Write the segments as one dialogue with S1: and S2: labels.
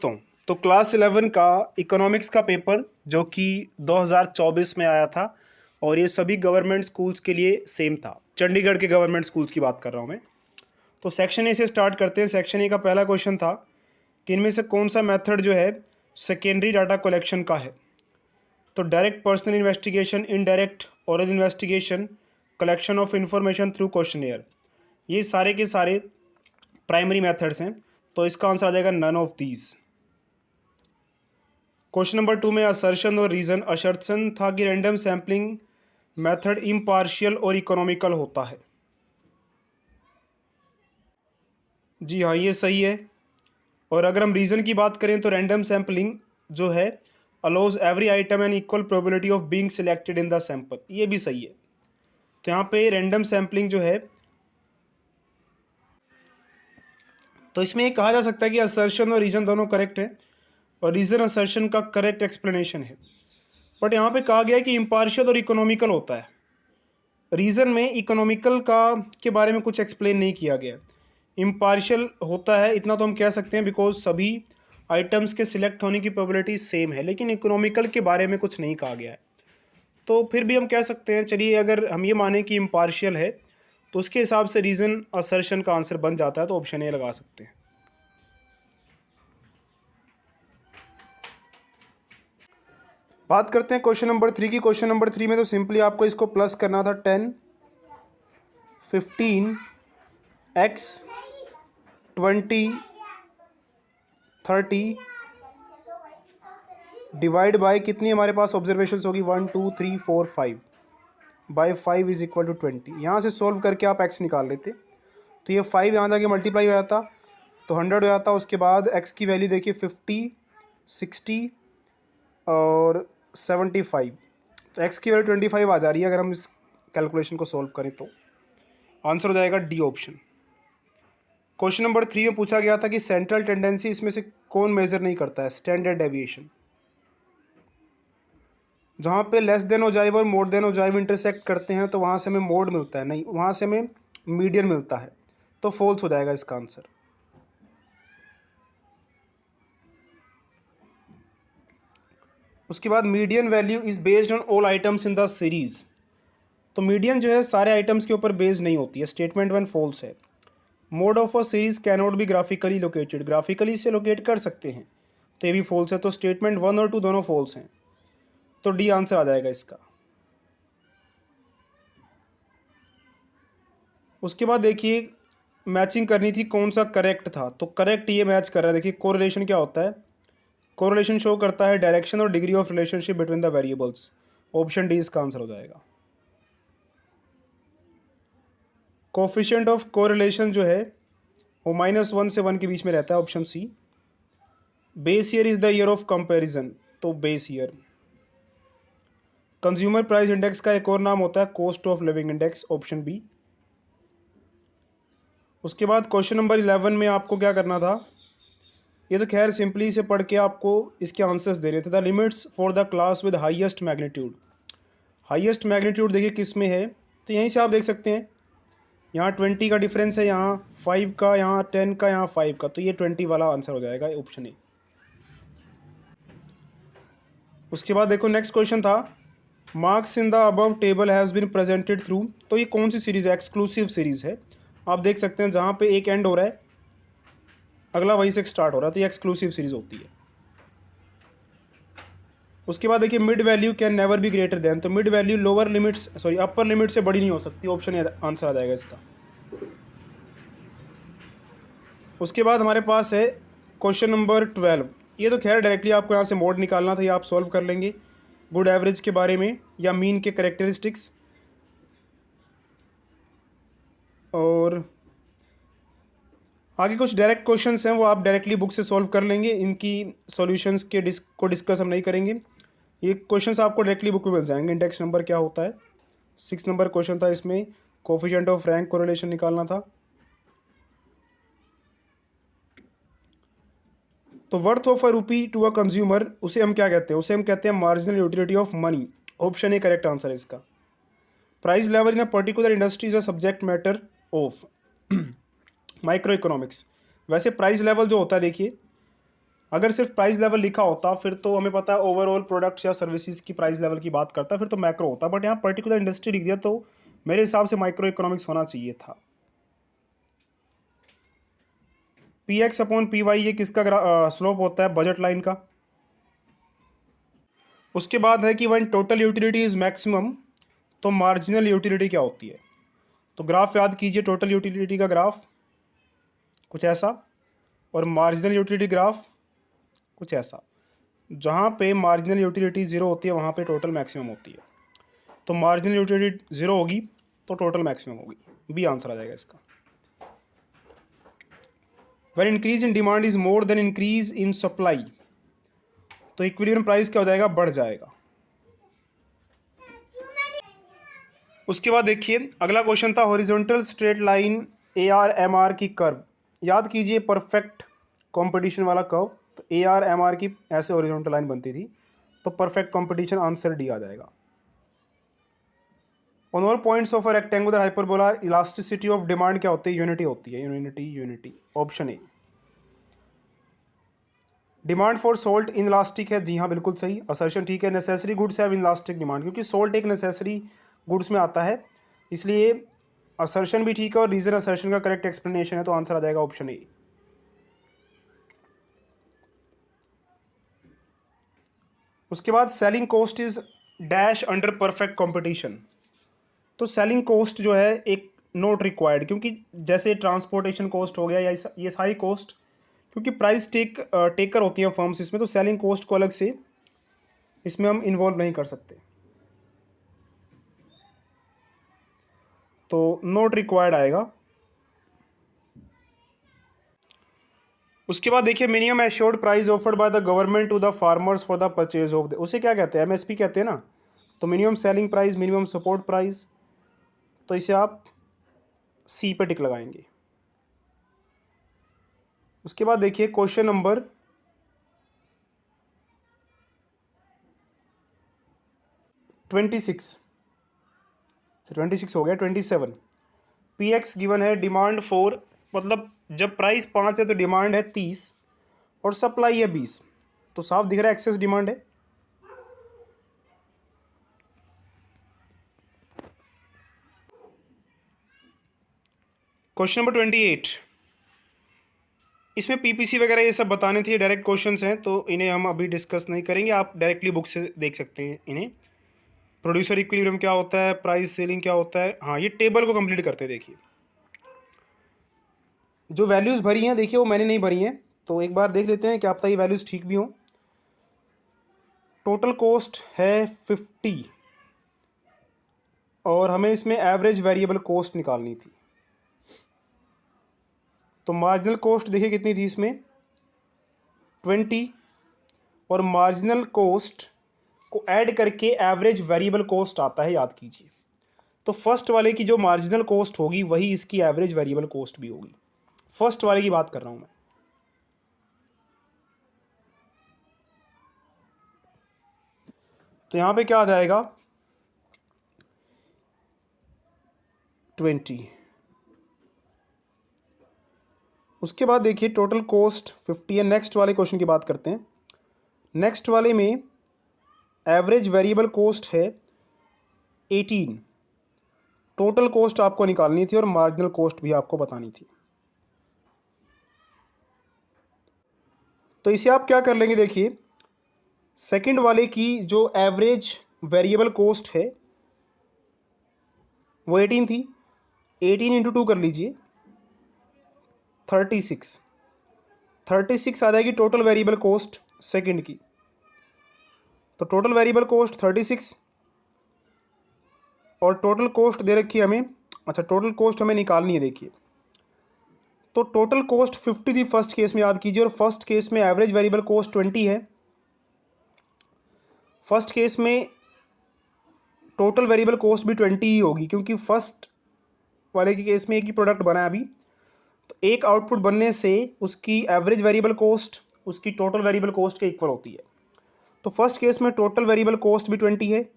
S1: तो क्लास 11 का इकोनॉमिक्स का पेपर जो कि 2024 में आया था और ये सभी गवर्नमेंट स्कूल्स के लिए सेम था। चंडीगढ़ के गवर्नमेंट स्कूल्स की बात कर रहा हूँ मैं। तो सेक्शन ए से स्टार्ट करते हैं। सेक्शन ए का पहला क्वेश्चन था कि इनमें से कौन सा मेथड जो है सेकेंडरी डाटा कलेक्शन का है। तो direct personal investigation, indirect oral investigation, collection of information through questionnaire, ये सारे के सारे प्राइमरी मेथड्स हैं। तो इसका आंसर आ जाएगा none of these. Question number 2 में असर्शन और रीजन। असर्शन था कि रैंडम सैम्पलिंग मेथड इम्पार्शियल और इकोनॉमिकल होता है। जी हाँ, ये सही है। और अगर हम रीजन की बात करें तो रैंडम सैम्पलिंग जो है allows every item an equal probability of being selected in the sample, ये भी सही है। तो यहाँ पे रैंडम सैम्पलिंग जो है, तो इसमें ये कहा जा सकता है कि असर्शन और रीजन दोनों करेक्ट है और रीजन असर्शन का करेक्ट एक्सप्लेनेशन है। बट यहाँ पे कहा गया है कि इम्पार्शियल और इकोनॉमिकल होता है। रीजन में इकोनॉमिकल का के बारे में कुछ एक्सप्लेन नहीं किया गया। इम्पार्शियल होता है इतना तो हम कह सकते हैं बिकॉज सभी आइटम्स के सिलेक्ट होने की प्रोबेबिलिटी सेम है, लेकिन इकोनॉमिकल के बारे में कुछ नहीं कहा गया है। तो फिर भी हम कह सकते हैं, चलिए अगर हम ये माने कि इम्पार्शियल है तो उसके हिसाब से रीजन असर्शन का आंसर बन जाता है। तो ऑप्शन ए लगा सकते हैं। बात करते हैं क्वेश्चन नंबर 3 की। क्वेश्चन नंबर 3 में तो सिंपली आपको इसको प्लस करना था। 10, 15, x, 20, 30 डिवाइड बाय कितनी हमारे पास ऑब्जर्वेशंस होगी 1 2 3 4 5 बाय 5 इज इक्वल टू 20। यहाँ से सॉल्व करके आप x निकाल लेते तो ये 5 यहाँ जाके मल्टीप्लाई हो जाता तो 100 हो जाता। उसके बाद x की वैल्यू देखिए 50, 60 और 75। तो x की वैल्यू 25 आ जा रही है। अगर हम इस कैलकुलेशन को सॉल्व करें तो आंसर हो जाएगा डी ऑप्शन। क्वेश्चन नंबर 3 में पूछा गया था कि सेंट्रल टेंडेंसी इसमें से कौन मेजर नहीं करता है। Standard deviation. जहाँ पे लेस देन ओजाइव और मोर देन ओजाइव इंटरसेक्ट करते हैं तो वहाँ से हमें मोड मिलता है, नहीं वहाँ से हमें मीडियन मिलता है। तो फॉल्स हो जाएगा इसका आंसर। उसके बाद median value is based on all items in the series. तो मीडियन जो है सारे आइटम्स के ऊपर बेस्ड नहीं होती है। स्टेटमेंट 1 फॉल्स है। Mode of a series can not be graphically located. Graphically से लोकेट कर सकते हैं तो ये भी फॉल्स है। तो स्टेटमेंट 1 और 2 दोनों फॉल्स हैं। तो डी आंसर आ जाएगा इसका। उसके बाद देखिए मैचिंग करनी थी, कौन सा करेक्ट था। तो करेक्ट ये मैच कर रहा है। देखिए कोरिलेशन क्या होता है। कोरिलेशन शो करता है डायरेक्शन और degree of relationship between the variables. Option D इसका आंसर हो जाएगा। कोफिशिएंट ऑफ कोरिलेशन जो है वो -1 से 1 के बीच में रहता है। Option C. Base year is the year of comparison. तो base year. Consumer price index का एक और नाम होता है cost of living index. Option B. उसके बाद क्वेश्चन नंबर 11 में आपको क्या करना था, ये तो खैर सिंपली से पढ़ के आपको इसके आंसर्स दे रहे थे। The limits for the class with highest magnitude. Highest magnitude देखिए किस में है, तो यहीं से आप देख सकते हैं। यहाँ 20 का डिफरेंस है, यहाँ 5 का, यहाँ 10 का, यहाँ 5 का। तो ये 20 वाला आंसर हो जाएगा ऑप्शन ए। उसके बाद देखो नेक्स्ट क्वेश्चन था marks in the above table has been presented through. तो ये कौन सी सीरीज़ है। एक्सक्लूसिव सीरीज़ है। आप देख सकते हैं जहाँ पे एक एंड हो रहा है अगला वहीं से स्टार्ट हो रहा है, तो ये एक्सक्लूसिव सीरीज़ होती है। उसके बाद देखिए mid value can never be greater than. तो mid value lower limits sorry upper limit से बड़ी नहीं हो सकती। ऑप्शन आंसर आ जाएगा इसका। उसके बाद हमारे पास है क्वेश्चन नंबर 12। ये तो खैर डायरेक्टली आपको यहाँ से मोड निकालना था, ये आप सॉल्व कर लेंगे। गुड एवरेज के बारे में या मीन के करेक्टरिस्टिक्स। और आगे कुछ डायरेक्ट क्वेश्चंस हैं वो आप डायरेक्टली बुक से सॉल्व कर लेंगे। इनकी सॉल्यूशंस के को डिस्कस हम नहीं करेंगे। ये क्वेश्चंस आपको डायरेक्टली बुक में मिल जाएंगे। इंडेक्स नंबर क्या होता है। 6 नंबर क्वेश्चन था, इसमें कोफिशिएंट ऑफ रैंक कोरिलेशन निकालना था। तो वर्थ ऑफ अ रूपी टू अ कंज्यूमर उसे हम क्या कहते हैं, उसे हम कहते हैं marginal utility of money. Option A correct answer है इसका। Price level in a particular industry is a subject matter of micro economics. वैसे प्राइस लेवल जो होता है देखिए अगर सिर्फ प्राइस लेवल लिखा होता फिर तो हमें पता है ओवरऑल प्रोडक्ट्स या सर्विसेज की प्राइस लेवल की बात करता फिर तो मैक्रो होता, बट यहाँ पर्टिकुलर इंडस्ट्री लिख दिया तो मेरे हिसाब से माइक्रो इकोनॉमिक्स होना चाहिए था। P X upon P Y ये किसका स्लोप होता है? बजट लाइन का। उसके बाद है कि one total utility is maximum, तो मार्जिनल यूटिलिटी क्या होती है? तो ग्राफ याद कीजिए, टोटल यूटिलिटी का ग्राफ कुछ ऐसा और मार्जिनल यूटिलिटी ग्राफ कुछ ऐसा। जहाँ पे मार्जिनल यूटिलिटी ज़ीरो होती है वहाँ पे टोटल मैक्सिमम होती है, तो मार्जिनल यूटिलिटी ज़ीरो होगी तो टोटल मैक्सिमम होगी। बी आंसर आ जाएगा इसका। When increase in demand is more than increase in supply, तो इक्विलिब्रियम प्राइस क्या हो जाएगा? बढ़ जाएगा। उसके बाद देखिए अगला क्वेश्चन था horizontal straight line A R M R की कर्व। याद कीजिए परफेक्ट कंपटीशन वाला कर्व, तो ए आर एम आर की ऐसे हॉरिजॉन्टल लाइन बनती थी, तो परफेक्ट कंपटीशन आंसर डी आ जाएगा। On all points of a rectangular hyperbola elasticity of demand क्या होती है? यूनिटी होती है। Unity option A. Demand for salt in elastic है, जी हाँ बिल्कुल सही असर्शन ठीक है। Necessary goods have elastic demand, क्योंकि सोल्ट एक नेसेसरी गुड्स में आता है, इसलिए असर्शन भी ठीक है और रीजन असर्शन का करेक्ट एक्सप्लेनेशन है, तो आंसर आ जाएगा ऑप्शन ए। उसके बाद selling cost is dash under perfect competition, तो सेलिंग कॉस्ट जो है एक नोट रिक्वायर्ड, क्योंकि जैसे ट्रांसपोर्टेशन कॉस्ट हो गया या ये सारी कॉस्ट, क्योंकि प्राइस टेकर होती है फर्म्स इसमें, तो सेलिंग कॉस्ट को अलग से इसमें हम इन्वॉल्व नहीं कर सकते, तो नोट रिक्वायर्ड आएगा। उसके बाद देखिए minimum assured price offered by the government to the farmers for the purchase of उसे क्या कहते हैं? एमएसपी कहते हैं ना, तो minimum selling price, minimum support price, तो इसे आप सी पे टिक लगाएंगे। उसके बाद देखिए क्वेश्चन नंबर 26 हो गया 27। पी एक्स गिवन है, डिमांड 4, मतलब जब प्राइस 5 है तो डिमांड है 30 और सप्लाई है 20, तो साफ दिख रहा है एक्सेस डिमांड है। क्वेश्चन नंबर 28, इसमें पीपीसी वगैरह ये सब बताने थे, डायरेक्ट क्वेश्चंस हैं तो इन्हें हम अभी डिस्कस नहीं करेंगे, आप डायरेक्टली बुक से देख सकते हैं इन्हें। प्रोड्यूसर इक्विलिब्रियम क्या होता है, प्राइस सेलिंग क्या होता है, हाँ ये टेबल को कंप्लीट करते हैं। देखिए जो वैल्यूज़ भरी हैं देखिए वो मैंने नहीं भरी हैं, तो एक बार देख लेते हैं क्या पता ये वैल्यूज़ ठीक भी हों। टोटल कॉस्ट है 50 और हमें इसमें एवरेज वेरिएबल कॉस्ट निकालनी थी, तो मार्जिनल कॉस्ट देखिए कितनी थी इसमें 20, और मार्जिनल कॉस्ट को ऐड करके एवरेज वेरिएबल कॉस्ट आता है, याद कीजिए। तो फर्स्ट वाले की जो मार्जिनल कॉस्ट होगी वही इसकी एवरेज वेरिएबल कॉस्ट भी होगी, फर्स्ट वाले की बात कर रहा हूं मैं। तो यहां पे क्या आ जाएगा 20। उसके बाद देखिए टोटल कॉस्ट 50 है। नेक्स्ट वाले क्वेश्चन की बात करते हैं। नेक्स्ट वाले में एवरेज वेरिएबल कॉस्ट है 18, टोटल कॉस्ट आपको निकालनी थी और मार्जिनल कॉस्ट भी आपको बतानी थी, तो इसे आप क्या कर लेंगे देखिए, सेकंड वाले की जो एवरेज वेरिएबल कॉस्ट है वो 18 थी, 18 इंटू 2 कर लीजिए 36 आ जाएगी टोटल वेरिएबल कॉस्ट सेकंड की। तो टोटल वेरिएबल कॉस्ट 36 और टोटल कॉस्ट दे रखी है हमें, अच्छा टोटल कॉस्ट हमें निकालनी है। देखिए तो टोटल कॉस्ट 50 थी फर्स्ट केस में, याद कीजिए, और फर्स्ट केस में एवरेज वेरिएबल कॉस्ट 20 है। फर्स्ट केस में टोटल वेरिएबल कॉस्ट भी 20 ही होगी, क्योंकि फर्स्ट वाले के केस में एक ही प्रोडक्ट बना है अभी, तो एक आउटपुट बनने से उसकी एवरेज वेरिएबल कॉस्ट उसकी टोटल वेरिएबल कॉस्ट के इक्वल होती है। तो फर्स्ट केस में टोटल वेरिएबल कॉस्ट भी 20 है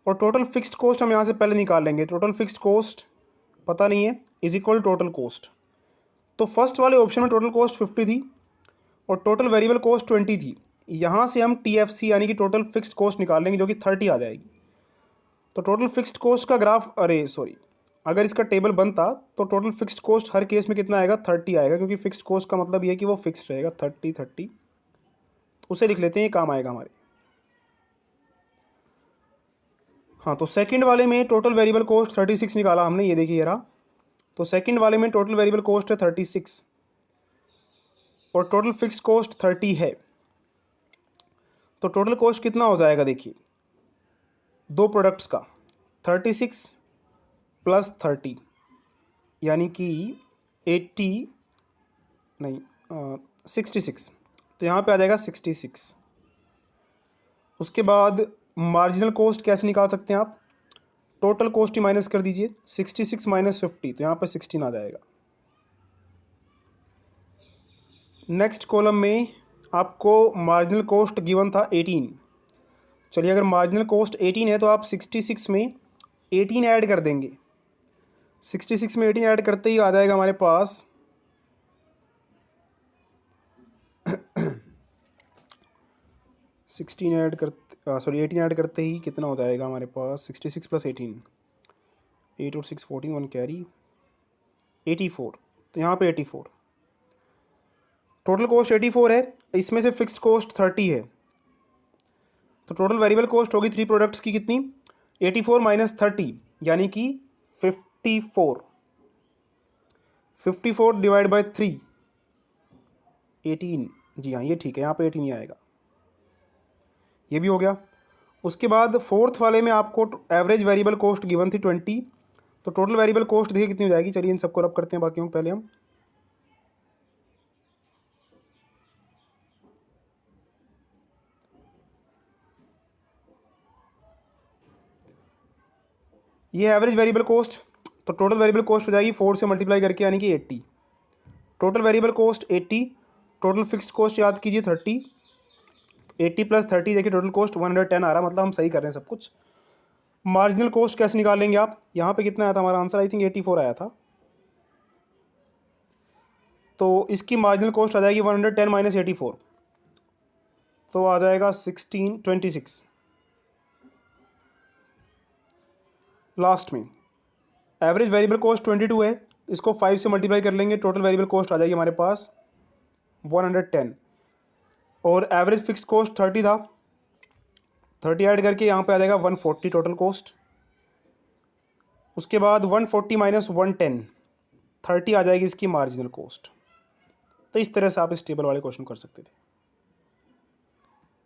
S1: और टोटल फिक्स्ड कॉस्ट हम यहाँ से पहले निकाल लेंगे। टोटल फिक्स्ड कॉस्ट पता नहीं है, इज इक्वल टोटल कॉस्ट। तो फर्स्ट वाले ऑप्शन में टोटल कॉस्ट 50 थी और टोटल वेरिएबल कॉस्ट 20 थी। यहाँ से हम TFC यानी कि टोटल फिक्स्ड कॉस्ट निकाल लेंगे जो कि 30 आ जाएगी। तो टोटल फिक्स्ड कॉस्ट का ग्राफ, अरे सॉरी, अगर इसका टेबल बनता तो टोटल फिक्स्ड कॉस्ट हर केस में कितना आएगा, 30 आएगा, क्योंकि फिक्स्ड कॉस्ट का मतलब ये है कि वो फिक्स्ड रहेगा, 30 तो उसे लिख लेते हैं, ये काम आएगा हमारे। हाँ, तो सेकंड वाले में टोटल वेरिएबल कॉस्ट 36 निकाला हमने, ये देखिए ये रहा। तो सेकंड वाले में टोटल वेरिएबल कॉस्ट है 36 और टोटल फिक्स्ड कॉस्ट 30 है। तो टोटल कॉस्ट कितना हो जाएगा, देखिए दो प्रोडक्ट्स का 36 प्लस 30 यानी कि 80 नहीं 66, तो यहाँ पे आ जाएगा 66। उसके बाद मार्जिनल कॉस्ट कैसे निकाल सकते हैं आप, टोटल कॉस्ट ही माइनस कर दीजिए, 66 माइनस 50, तो यहाँ पे 16 आ जाएगा। नेक्स्ट कॉलम में आपको मार्जिनल कॉस्ट गिवन था 18। चलिए अगर मार्जिनल कॉस्ट 18 है तो आप 66 में 18 ऐड कर देंगे। 66 में 18 ऐड करते ही आ जाएगा हमारे पास 18 ऐड करते ही कितना हो जाएगा हमारे पास, 66 प्लस 18, 8 और 6 14, 1 कैरी, 84। तो यहाँ पे 84, टोटल कॉस्ट 84 है, इसमें से फिक्स्ड कॉस्ट 30 है। तो टोटल वेरिएबल कॉस्ट होगी 3 प्रोडक्ट्स की कितनी, 84 माइनस 30 यानी कि 54। 54 डिवाइड बाई 3, 18, जी हाँ ये ठीक है, यहाँ पे 18 ही आएगा, ये भी हो गया। उसके बाद फोर्थ वाले में आपको एवरेज वेरिएबल कॉस्ट गिवन थी 20, तो टोटल वेरिएबल कॉस्ट देखिए कितनी हो जाएगी। चलिए इन सबको रब करते हैं बाकियों को पहले हम। ये एवरेज वेरिएबल कॉस्ट, तो टोटल वेरिएबल कॉस्ट हो जाएगी 4 से मल्टीप्लाई करके यानी कि 80। Total variable cost 80, total fixed cost याद कीजिए 30, 80 प्लस 30 देखिए टोटल कॉस्ट 110 आ रहा, मतलब हम सही कर रहे हैं सब कुछ। मार्जिनल कॉस्ट कैसे निकालेंगे आप, यहाँ पे कितना आया था हमारा आंसर, आई थिंक 84 आया था। तो इसकी मार्जिनल कॉस्ट आ जाएगी 110 माइनस 84, तो आ जाएगा 26। लास्ट में एवरेज वेरिएबल कॉस्ट 22 है, इसको 5 से मल्टीप्लाई कर लेंगे, टोटल वेरिएबल कॉस्ट आ जाएगी हमारे पास 110 और एवरेज फिक्स्ड कॉस्ट 30 था, 30 ऐड करके यहाँ पे आ जाएगा 140 टोटल कॉस्ट। उसके बाद 140 माइनस 110, 30 आ जाएगी इसकी मार्जिनल कॉस्ट। तो इस तरह से आप इस टेबल वाले क्वेश्चन कर सकते थे।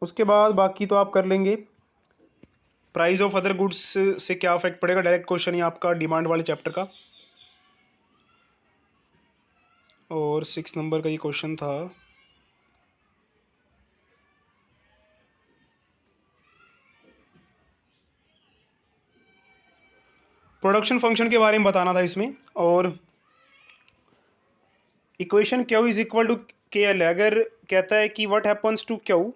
S1: उसके बाद बाकी तो आप कर लेंगे। प्राइस ऑफ अदर गुड्स से क्या अफेक्ट पड़ेगा, डायरेक्ट क्वेश्चन ही आपका डिमांड वाले चैप्टर का, और 6 नंबर का ये क्वेश्चन था। प्रोडक्शन फंक्शन के बारे में बताना था इसमें, और equation Q is equal to K L है। अगर कहता है कि what happens to Q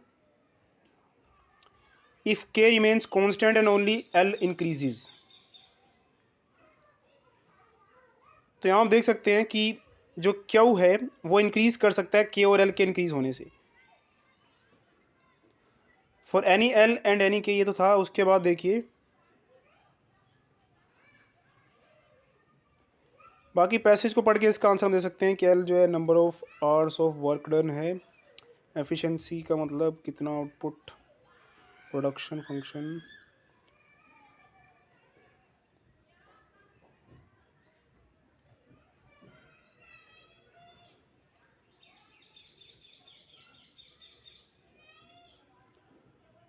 S1: if K remains constant and only L increases, तो यहाँ हम देख सकते हैं कि जो क्यू है वो इंक्रीज कर सकता है के और एल के इंक्रीज होने से। For any L and any के, ये तो था। उसके बाद देखिए बाकी पैसेज को पढ़ के इसका आंसर हम दे सकते हैं कि एल जो है number of hours of work done है, एफिशिएंसी का मतलब कितना आउटपुट, प्रोडक्शन फंक्शन,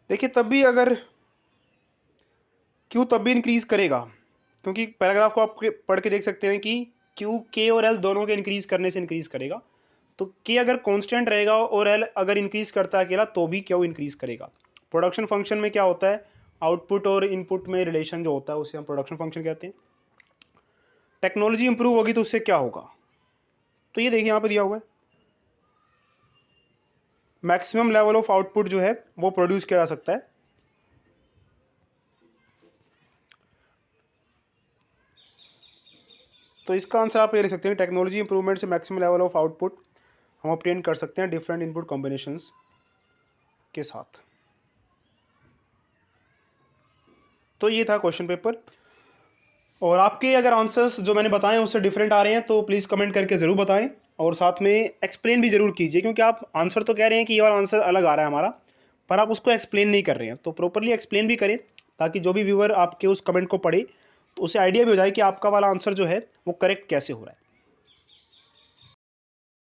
S1: देखिए तब भी अगर क्यू तब भी इंक्रीज करेगा, क्योंकि पैराग्राफ को आप पढ़ के देख सकते हैं कि क्यू के और एल दोनों के इंक्रीज करने से इंक्रीज करेगा। तो के अगर कांस्टेंट रहेगा और एल अगर इंक्रीज करता है अकेला तो भी क्यू इंक्रीज करेगा। प्रोडक्शन फंक्शन में क्या होता है, आउटपुट और इनपुट में रिलेशन जो होता है उसे हम प्रोडक्शन फंक्शन कहते हैं। टेक्नोलॉजी इंप्रूव होगी तो उससे क्या होगा, तो ये देखिए यहाँ पे दिया हुआ है, मैक्सिमम लेवल ऑफ आउटपुट जो है वो प्रोड्यूस किया जा सकता है। तो इसका आंसर आप ये लिख सकते हैं, टेक्नोलॉजी इंप्रूवमेंट से मैक्सिमम लेवल ऑफ आउटपुट हम ऑब्टेन कर सकते हैं डिफरेंट इनपुट कॉम्बिनेशंस के साथ। तो ये था क्वेश्चन पेपर। और आपके अगर आंसर्स जो मैंने बताए हैं उससे डिफरेंट आ रहे हैं तो प्लीज़ कमेंट करके ज़रूर बताएं, और साथ में एक्सप्लेन भी ज़रूर कीजिए, क्योंकि आप आंसर तो कह रहे हैं कि ये वाला आंसर अलग आ रहा है हमारा, पर आप उसको एक्सप्लेन नहीं कर रहे हैं। तो प्रॉपरली एक्सप्लेन भी करें ताकि जो भी व्यूअर आपके उस कमेंट को पढ़े तो उसे आइडिया भी हो जाए कि आपका वाला आंसर जो है वो करेक्ट कैसे हो रहा है।